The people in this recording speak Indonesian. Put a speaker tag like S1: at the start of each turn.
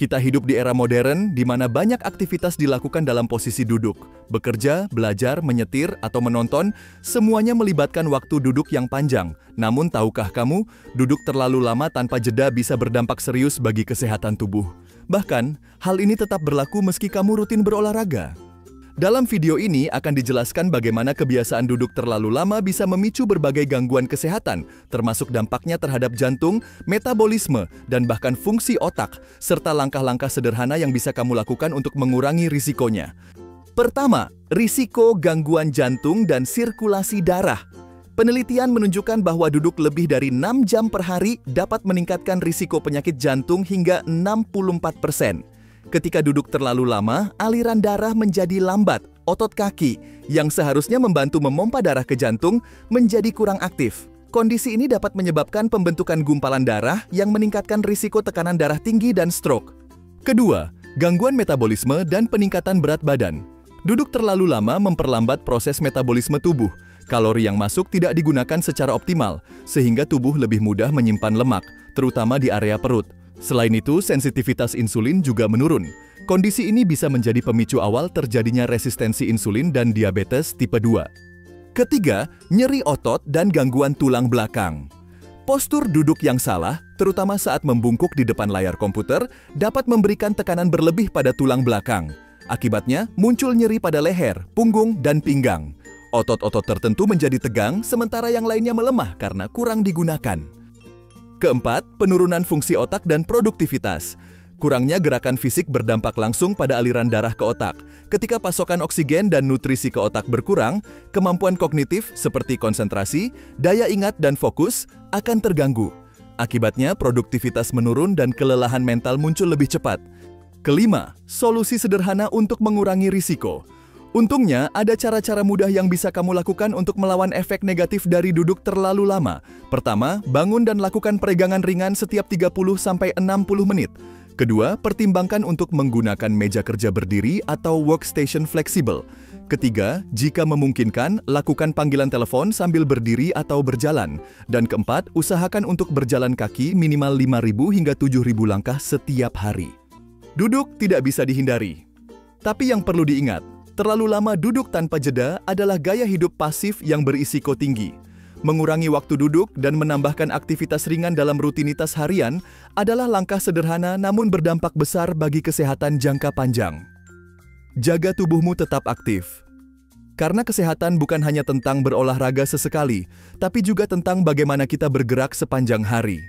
S1: Kita hidup di era modern di mana banyak aktivitas dilakukan dalam posisi duduk. Bekerja, belajar, menyetir, atau menonton, semuanya melibatkan waktu duduk yang panjang. Namun tahukah kamu, duduk terlalu lama tanpa jeda bisa berdampak serius bagi kesehatan tubuh. Bahkan, hal ini tetap berlaku meski kamu rutin berolahraga. Dalam video ini akan dijelaskan bagaimana kebiasaan duduk terlalu lama bisa memicu berbagai gangguan kesehatan, termasuk dampaknya terhadap jantung, metabolisme, dan bahkan fungsi otak, serta langkah-langkah sederhana yang bisa kamu lakukan untuk mengurangi risikonya. Pertama, risiko gangguan jantung dan sirkulasi darah. Penelitian menunjukkan bahwa duduk lebih dari 6 jam per hari dapat meningkatkan risiko penyakit jantung hingga 64%. Ketika duduk terlalu lama, aliran darah menjadi lambat. Otot kaki, yang seharusnya membantu memompa darah ke jantung, menjadi kurang aktif. Kondisi ini dapat menyebabkan pembentukan gumpalan darah yang meningkatkan risiko tekanan darah tinggi dan stroke. Kedua, gangguan metabolisme dan peningkatan berat badan. Duduk terlalu lama memperlambat proses metabolisme tubuh. Kalori yang masuk tidak digunakan secara optimal, sehingga tubuh lebih mudah menyimpan lemak, terutama di area perut. Selain itu, sensitivitas insulin juga menurun. Kondisi ini bisa menjadi pemicu awal terjadinya resistensi insulin dan diabetes tipe 2. Ketiga, nyeri otot dan gangguan tulang belakang. Postur duduk yang salah, terutama saat membungkuk di depan layar komputer, dapat memberikan tekanan berlebih pada tulang belakang. Akibatnya, muncul nyeri pada leher, punggung, dan pinggang. Otot-otot tertentu menjadi tegang, sementara yang lainnya melemah karena kurang digunakan. Keempat, penurunan fungsi otak dan produktivitas. Kurangnya gerakan fisik berdampak langsung pada aliran darah ke otak. Ketika pasokan oksigen dan nutrisi ke otak berkurang, kemampuan kognitif seperti konsentrasi, daya ingat, dan fokus akan terganggu. Akibatnya, produktivitas menurun dan kelelahan mental muncul lebih cepat. Kelima, solusi sederhana untuk mengurangi risiko. Untungnya, ada cara-cara mudah yang bisa kamu lakukan untuk melawan efek negatif dari duduk terlalu lama. Pertama, bangun dan lakukan peregangan ringan setiap 30-60 menit. Kedua, pertimbangkan untuk menggunakan meja kerja berdiri atau workstation fleksibel. Ketiga, jika memungkinkan, lakukan panggilan telepon sambil berdiri atau berjalan. Dan keempat, usahakan untuk berjalan kaki minimal 5.000 hingga 7.000 langkah setiap hari. Duduk tidak bisa dihindari. Tapi yang perlu diingat, terlalu lama duduk tanpa jeda adalah gaya hidup pasif yang berisiko tinggi. Mengurangi waktu duduk dan menambahkan aktivitas ringan dalam rutinitas harian adalah langkah sederhana namun berdampak besar bagi kesehatan jangka panjang. Jaga tubuhmu tetap aktif. Karena kesehatan bukan hanya tentang berolahraga sesekali, tapi juga tentang bagaimana kita bergerak sepanjang hari.